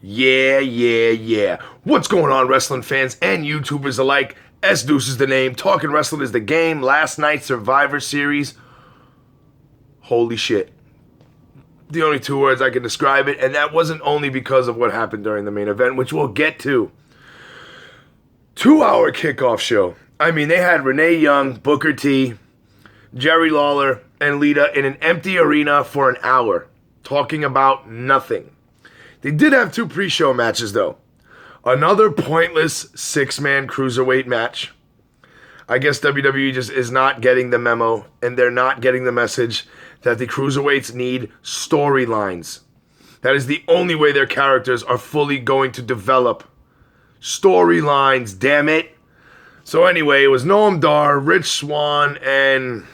Yeah. What's going on, wrestling fans and YouTubers alike? S-Deuce is the name. Talking Wrestling is the game. Last night's Survivor Series. Holy shit. The only two words I can describe it, and that wasn't only because of what happened during the main event, which we'll get to. 2-hour kickoff show. I mean, they had Renee Young, Booker T, Jerry Lawler, and Lita in an empty arena for an hour, talking about nothing. They did have two pre-show matches, though. Another pointless six-man cruiserweight match. I guess WWE just is not getting the memo, and they're not getting the message that the cruiserweights need storylines. That is the only way their characters are fully going to develop. Storylines, damn it. So anyway, it was Noam Dar, Rich Swann, and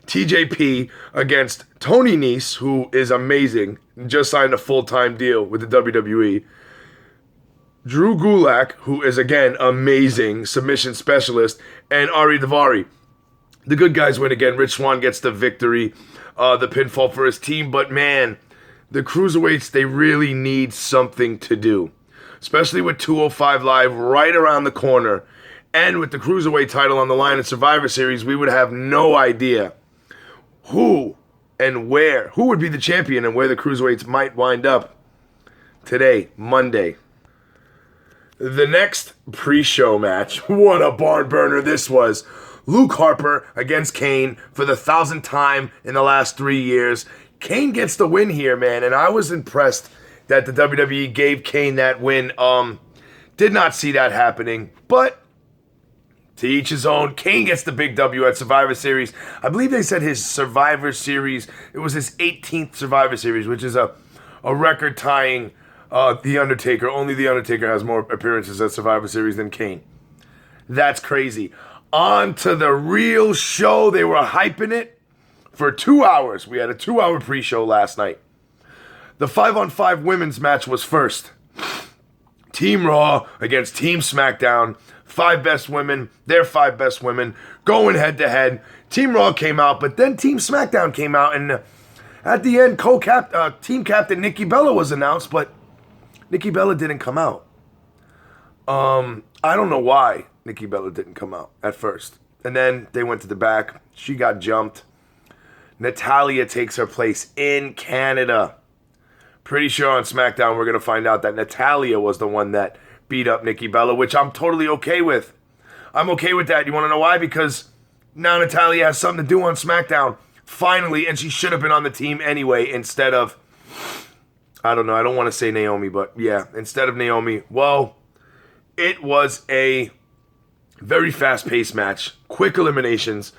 TJP against Tony Nese, who is amazing, just signed a full-time deal with the WWE. Drew Gulak, who is, again, amazing, submission specialist, and Ari Daivari. The good guys win again. Rich Swann gets the victory, the pinfall for his team. But, man, the Cruiserweights, they really need something to do. Especially with 205 Live right around the corner. And with the Cruiserweight title on the line in Survivor Series, we would have no idea who and where, who would be the champion and where the Cruiserweights might wind up today, Monday. The next pre-show match, what a barn burner this was. Luke Harper against Kane for the 1,000th time in the last 3 years. Kane gets the win here, man, and I was impressed that the WWE gave Kane that win. Did not see that happening, but to each his own. Kane gets the big W at Survivor Series. I believe they said his Survivor Series, it was his 18th Survivor Series, which is a record-tying The Undertaker. Only The Undertaker has more appearances at Survivor Series than Kane. That's crazy. On to the real show. They were hyping it for 2 hours. We had a 2-hour pre-show last night. The 5-on-5 women's match was first. Team Raw against Team SmackDown. 5 best women, their 5 best women, going head-to-head. Team Raw came out, but then Team SmackDown came out, and at the end, team captain Nikki Bella was announced, but Nikki Bella didn't come out. I don't know why Nikki Bella didn't come out at first. And then they went to the back. She got jumped. Natalya takes her place in Canada. Pretty sure on SmackDown we're going to find out that Natalya was the one that beat up Nikki Bella, which I'm totally okay with. I'm okay with that. You want to know why? Because now Natalya has something to do on SmackDown. Finally, and she should have been on the team anyway instead of, I don't know, I don't want to say Naomi, but yeah, instead of Naomi. Well, it was a very fast-paced match. Quick eliminations.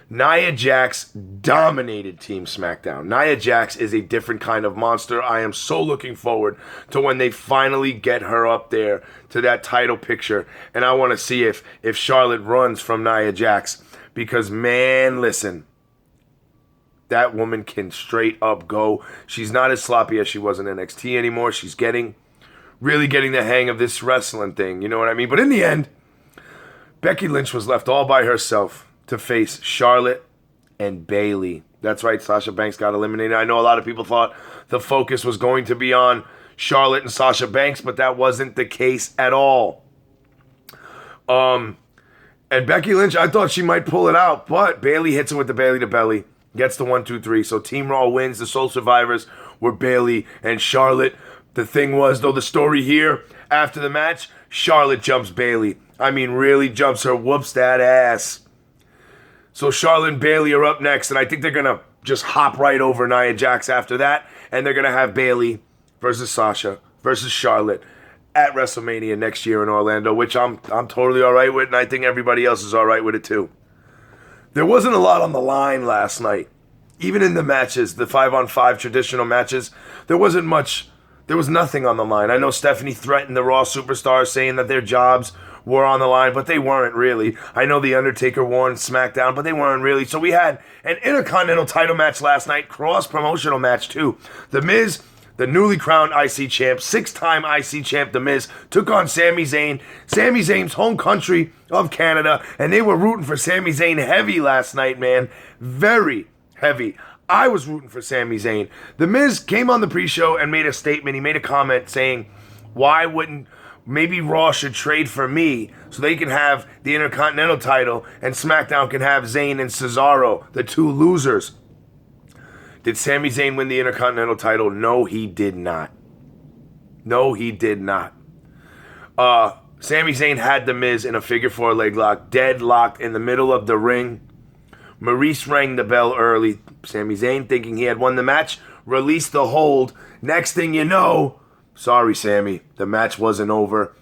Nia Jax dominated Team SmackDown. Nia Jax is a different kind of monster. I am so looking forward to when they finally get her up there to that title picture. And I want to see if Charlotte runs from Nia Jax. Because, man, listen, that woman can straight up go. She's not as sloppy as she was in NXT anymore. She's really getting the hang of this wrestling thing. You know what I mean? But in the end, Becky Lynch was left all by herself to face Charlotte and Bayley. That's right, Sasha Banks got eliminated. I know a lot of people thought the focus was going to be on Charlotte and Sasha Banks, but that wasn't the case at all. And Becky Lynch, I thought she might pull it out, but Bayley hits her with the Bayley to belly, gets the 1-2-3. So Team Raw wins. The sole survivors were Bayley and Charlotte. The thing was, though, the story here, after the match, Charlotte jumps Bayley. I mean, really jumps her, whoops that ass. So Charlotte and Bayley are up next, and I think they're going to just hop right over Nia Jax after that, and they're going to have Bayley versus Sasha versus Charlotte at WrestleMania next year in Orlando, which I'm totally all right with, and I think everybody else is all right with it too. There wasn't a lot on the line last night. Even in the matches, the 5-on-5 traditional matches, there wasn't much. There was nothing on the line. I know Stephanie threatened the Raw superstars saying that their jobs were on the line, but they weren't really. I know The Undertaker won SmackDown, but they weren't really. So we had an Intercontinental title match last night, cross-promotional match too. The Miz, the newly crowned IC champ, 6-time IC champ The Miz, took on Sami Zayn. Sami Zayn's home country of Canada, and they were rooting for Sami Zayn heavy last night, man. Very heavy. I was rooting for Sami Zayn. The Miz came on the pre-show and made a statement. He made a comment saying, why wouldn't, maybe Raw should trade for me so they can have the Intercontinental title and SmackDown can have Zayn and Cesaro, the two losers. Did Sami Zayn win the Intercontinental title? No, he did not. No, he did not. Sami Zayn had the Miz in a figure four leg lock, deadlocked in the middle of the ring. Maurice rang the bell early. Sami Zayn, thinking he had won the match, released the hold. Next thing you know, sorry, Sami, the match wasn't over.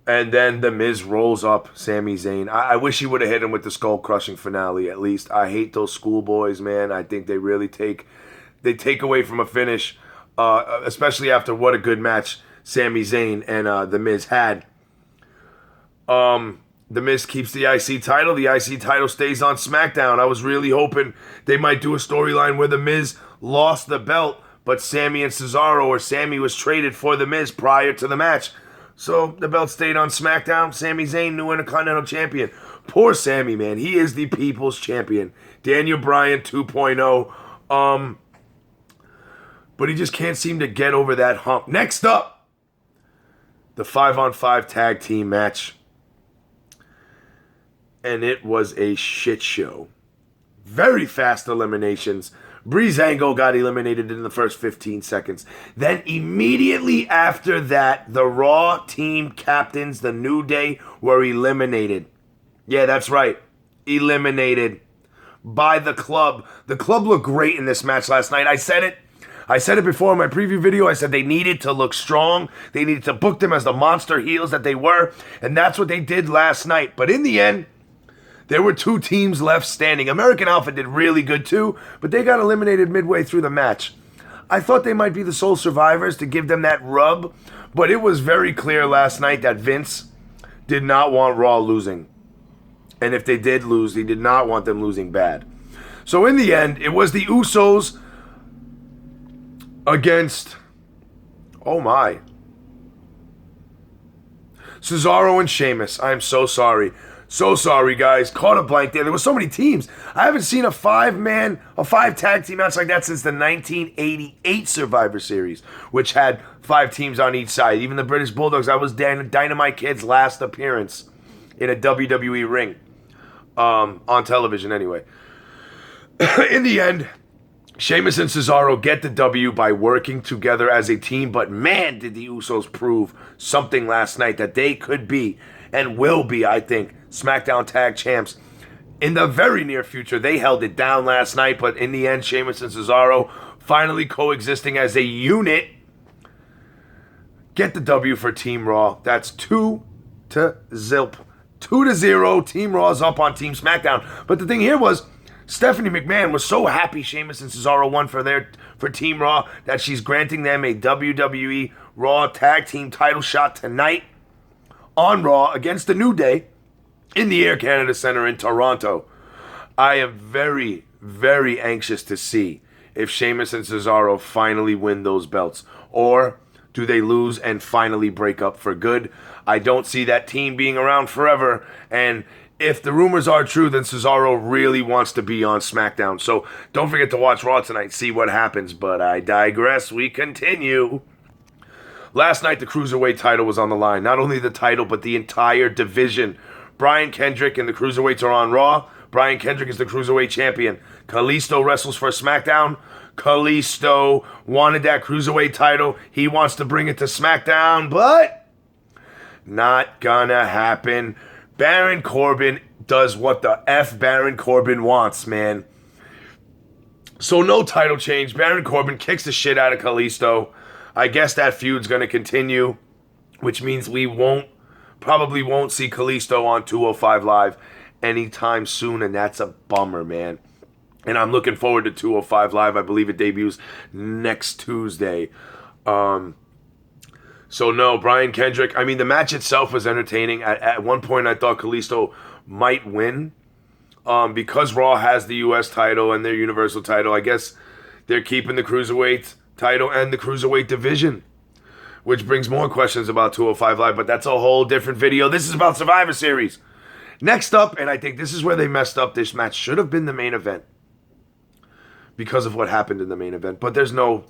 And then the Miz rolls up Sami Zayn. I wish he would have hit him with the skull-crushing finale, at least. I hate those schoolboys, man. I think they really take away from a finish, especially after what a good match Sami Zayn and the Miz had. The Miz keeps the IC title. The IC title stays on SmackDown. I was really hoping they might do a storyline where the Miz lost the belt, but Sami and Cesaro, or Sami was traded for the Miz prior to the match. So the belt stayed on SmackDown. Sami Zayn, new Intercontinental Champion. Poor Sami, man. He is the People's Champion. Daniel Bryan 2.0. But he just can't seem to get over that hump. Next up, the 5-on-5 tag team match. And it was a shit show. Very fast eliminations. Breezango got eliminated in the first 15 seconds. Then immediately after that, the Raw team captains, the New Day, were eliminated. Yeah, that's right. Eliminated by the Club. The Club looked great in this match last night. I said it before in my preview video. I said they needed to look strong. They needed to book them as the monster heels that they were. And that's what they did last night. But in the end, there were two teams left standing. American Alpha did really good too, but they got eliminated midway through the match. I thought they might be the sole survivors to give them that rub, but it was very clear last night that Vince did not want Raw losing. And if they did lose, he did not want them losing bad. So in the end, it was the Usos against, Cesaro and Sheamus. I'm so sorry. So sorry, guys. Caught a blank there. There were so many teams. I haven't seen a five tag team match like that since the 1988 Survivor Series, which had 5 teams on each side. Even the British Bulldogs. That was Dynamite Kid's last appearance in a WWE ring. On television, anyway. In the end, Sheamus and Cesaro get the W by working together as a team, but man, did the Usos prove something last night that they could be and will be, I think, SmackDown Tag Champs in the very near future. They held it down last night, but in the end, Sheamus and Cesaro finally coexisting as a unit get the W for Team Raw. That's 2-0. 2-0. Team Raw's up on Team SmackDown. But the thing here was, Stephanie McMahon was so happy Sheamus and Cesaro won for Team Raw that she's granting them a WWE Raw Tag Team title shot tonight on Raw against the New Day in the Air Canada Centre in Toronto. I am very, very anxious to see if Sheamus and Cesaro finally win those belts, or do they lose and finally break up for good? I don't see that team being around forever, and if the rumors are true, then Cesaro really wants to be on SmackDown. So don't forget to watch Raw tonight, see what happens, but I digress. We continue. Last night, the Cruiserweight title was on the line. Not only the title, but the entire division. Brian Kendrick and the Cruiserweights are on Raw. Brian Kendrick is the Cruiserweight champion. Kalisto wrestles for SmackDown. Kalisto wanted that Cruiserweight title. He wants to bring it to SmackDown, but not gonna happen. Baron Corbin does what the F Baron Corbin wants, man. So no title change. Baron Corbin kicks the shit out of Kalisto. I guess that feud's going to continue, which means we probably won't see Kalisto on 205 Live anytime soon, and that's a bummer, man. And I'm looking forward to 205 Live. I believe it debuts next Tuesday. So no, Brian Kendrick. I mean, the match itself was entertaining. At one point, I thought Kalisto might win. Because Raw has the U.S. title and their Universal title, I guess they're keeping the Cruiserweight title and the Cruiserweight division, which brings more questions about 205 Live, but that's a whole different video. This is about Survivor Series. Next up, and I think this is where they messed up, this match should have been the main event, because of what happened in the main event. But there's no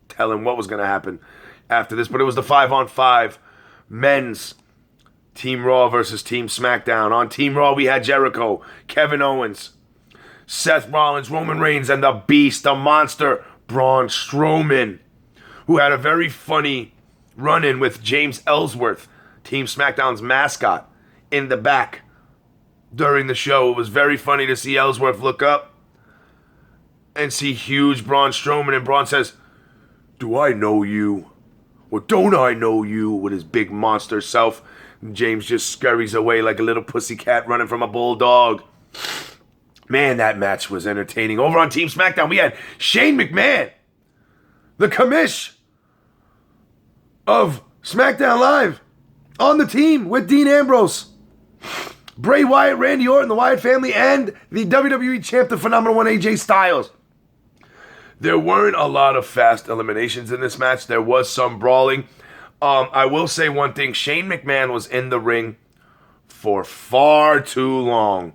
telling what was going to happen after this. But it was the 5-on-5 men's Team Raw versus Team SmackDown. On Team Raw, we had Jericho, Kevin Owens, Seth Rollins, Roman Reigns, and the Beast, the Monster, Braun Strowman, who had a very funny run-in with James Ellsworth, Team SmackDown's mascot, in the back during the show. It was very funny to see Ellsworth look up and see huge Braun Strowman, and Braun says, "Do I know you? Or don't I know you?" with his big monster self. And James just scurries away like a little pussycat running from a bulldog. Man, that match was entertaining. Over on Team SmackDown, we had Shane McMahon, the commish of SmackDown Live, on the team with Dean Ambrose, Bray Wyatt, Randy Orton, the Wyatt family, and the WWE champ, the Phenomenal One, AJ Styles. There weren't a lot of fast eliminations in this match. There was some brawling. I will say one thing. Shane McMahon was in the ring for far too long.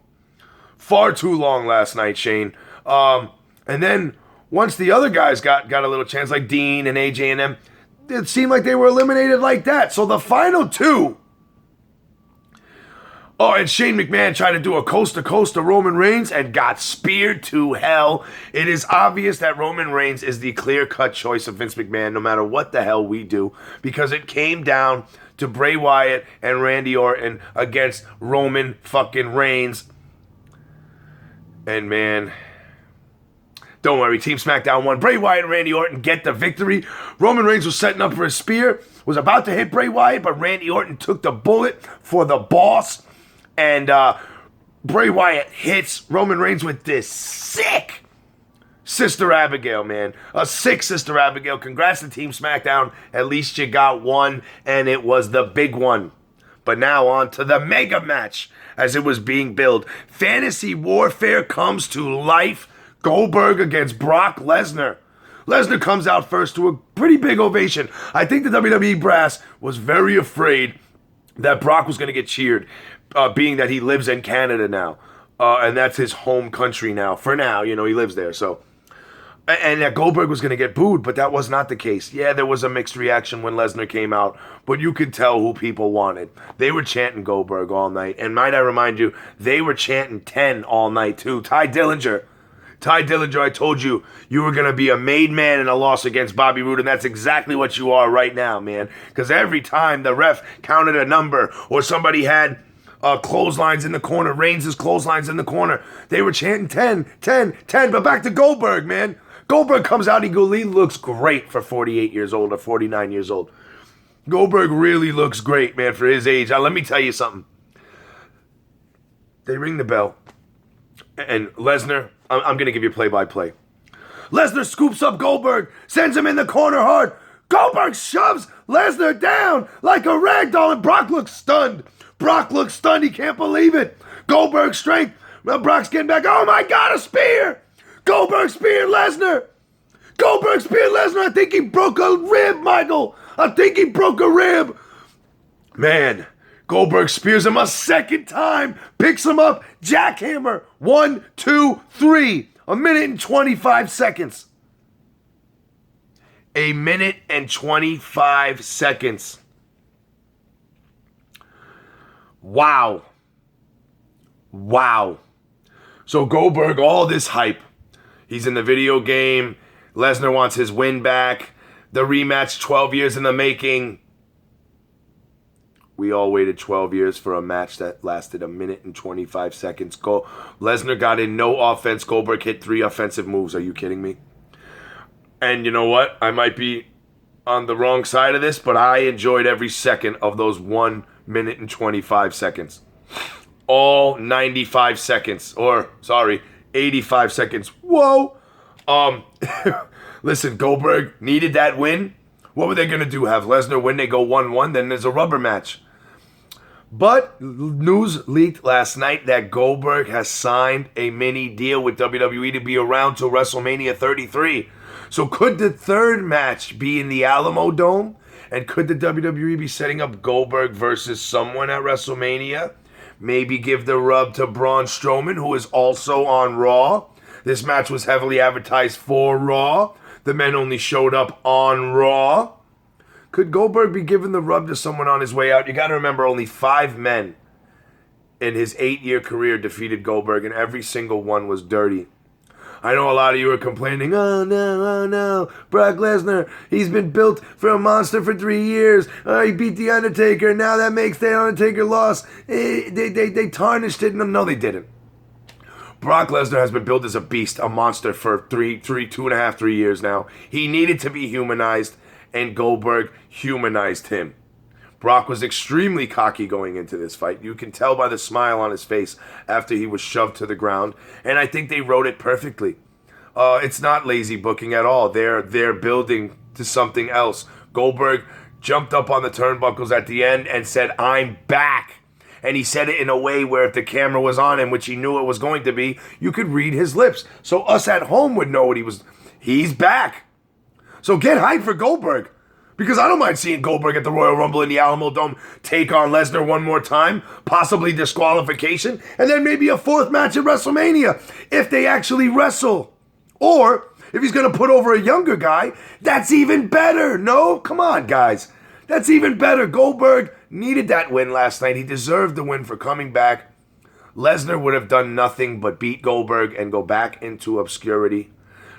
Far too long last night, Shane. And then once the other guys got a little chance, like Dean and AJ and them, it seemed like they were eliminated like that. So the final two. Oh, and Shane McMahon tried to do a coast-to-coast to Roman Reigns and got speared to hell. It is obvious that Roman Reigns is the clear-cut choice of Vince McMahon no matter what the hell we do, because it came down to Bray Wyatt and Randy Orton against Roman fucking Reigns. And man, don't worry, Team SmackDown won. Bray Wyatt and Randy Orton get the victory. Roman Reigns was setting up for a spear, was about to hit Bray Wyatt, but Randy Orton took the bullet for the boss. And Bray Wyatt hits Roman Reigns with this sick Sister Abigail, man. A sick Sister Abigail. Congrats to Team SmackDown. At least you got one, and it was the big one. But now on to the mega match as it was being billed. Fantasy Warfare comes to life. Goldberg against Brock Lesnar. Lesnar comes out first to a pretty big ovation. I think the WWE brass was very afraid that Brock was going to get cheered, being that he lives in Canada now. And that's his home country now. For now, he lives there. So, and that Goldberg was going to get booed, but that was not the case. Yeah, there was a mixed reaction when Lesnar came out, but you could tell who people wanted. They were chanting Goldberg all night. And might I remind you, they were chanting 10 all night too. Ty Dillinger, I told you were going to be a made man in a loss against Bobby Roode, and that's exactly what you are right now, man. Because every time the ref counted a number or somebody had clotheslines in the corner, Reigns' clotheslines in the corner, they were chanting 10, 10, 10. But back to Goldberg, man. Goldberg comes out, he looks great for 48 years old or 49 years old. Goldberg really looks great, man, for his age. Now, let me tell you something. They ring the bell, and Lesnar, I'm going to give you play-by-play. Lesnar scoops up Goldberg, sends him in the corner hard. Goldberg shoves Lesnar down like a rag doll, and Brock looks stunned. He can't believe it. Goldberg's strength. Well, Brock's getting back. Oh my God, a spear! Goldberg speared Lesnar. I think he broke a rib, Michael. I think he broke a rib. Man, Goldberg spears him a second time, picks him up, jackhammer. 1, 2, 3. 1 minute and 25 seconds. 1 minute and 25 seconds. Wow. So Goldberg, all this hype. He's in the video game. Lesnar wants his win back. The rematch, 12 years in the making. We all waited 12 years for a match that lasted 1 minute and 25 seconds. Lesnar got in no offense. Goldberg hit 3 offensive moves. Are you kidding me? And you know what? I might be on the wrong side of this, but I enjoyed every second of those 1 minute and 25 seconds. All 95 seconds. 85 seconds. Whoa. Listen, Goldberg needed that win. What were they going to do? Have Lesnar win? They go 1-1. Then there's a rubber match. But news leaked last night that Goldberg has signed a mini deal with WWE to be around till WrestleMania 33. So could the third match be in the Alamo Dome? And could the WWE be setting up Goldberg versus someone at WrestleMania? Maybe give the rub to Braun Strowman, who is also on Raw. This match was heavily advertised for Raw. The men only showed up on Raw. Could Goldberg be giving the rub to someone on his way out? You got to remember, only 5 men in his 8-year career defeated Goldberg, and every single one was dirty. I know a lot of you are complaining, oh no, Brock Lesnar, he's been built for a monster for 3 years. He beat The Undertaker, now that makes The Undertaker loss. They tarnished it. No, they didn't. Brock Lesnar has been built as a beast, a monster for 2.5, 3 years now. He needed to be humanized, and Goldberg humanized him. Brock was extremely cocky going into this fight. You can tell by the smile on his face after he was shoved to the ground. And I think they wrote it perfectly. It's not lazy booking at all. They're building to something else. Goldberg jumped up on the turnbuckles at the end and said, "I'm back." And he said it in a way where if the camera was on him, which he knew it was going to be, you could read his lips. So us at home would know he's back. So get hyped for Goldberg. Because I don't mind seeing Goldberg at the Royal Rumble in the Alamo Dome take on Lesnar one more time, possibly disqualification, and then maybe a 4th match at WrestleMania, if they actually wrestle. Or, if he's going to put over a younger guy, that's even better. No? Come on, guys. That's even better. Goldberg needed that win last night. He deserved the win for coming back. Lesnar would have done nothing but beat Goldberg and go back into obscurity.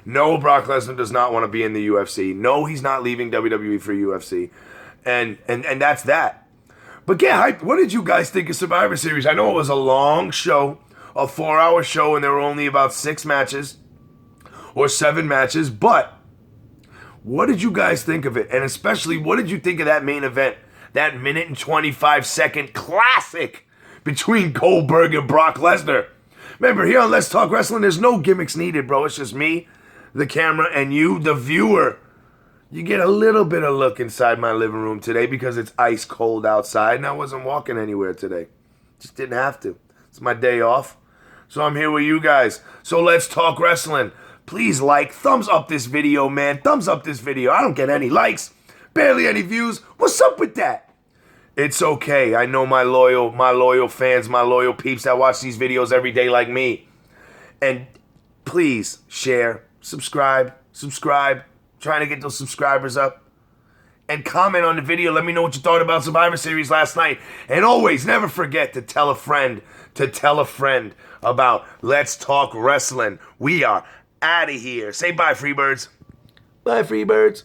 No, Brock Lesnar does not want to be in the UFC. No, he's not leaving WWE for UFC. And that's that. But get hyped. What did you guys think of Survivor Series? I know it was a long show, a 4-hour show, and there were only about 6 matches or 7 matches. But what did you guys think of it? And especially, what did you think of that main event? That 1:25-second classic between Goldberg and Brock Lesnar. Remember, here on Let's Talk Wrestling, there's no gimmicks needed, bro. It's just me, the camera, and you, the viewer. You get a little bit of look inside my living room today because it's ice cold outside and I wasn't walking anywhere today. Just didn't have to. It's my day off. So I'm here with you guys. So let's talk wrestling. Please thumbs up this video, man. Thumbs up this video. I don't get any likes, barely any views. What's up with that? It's okay. I know my loyal fans, my loyal peeps that watch these videos every day like me. And please share, subscribe, trying to get those subscribers up. And comment on the video. Let me know what you thought about Survivor Series last night. And always, never forget to tell a friend about Let's Talk Wrestling. We are out of here. Say bye, Freebirds. Bye, Freebirds.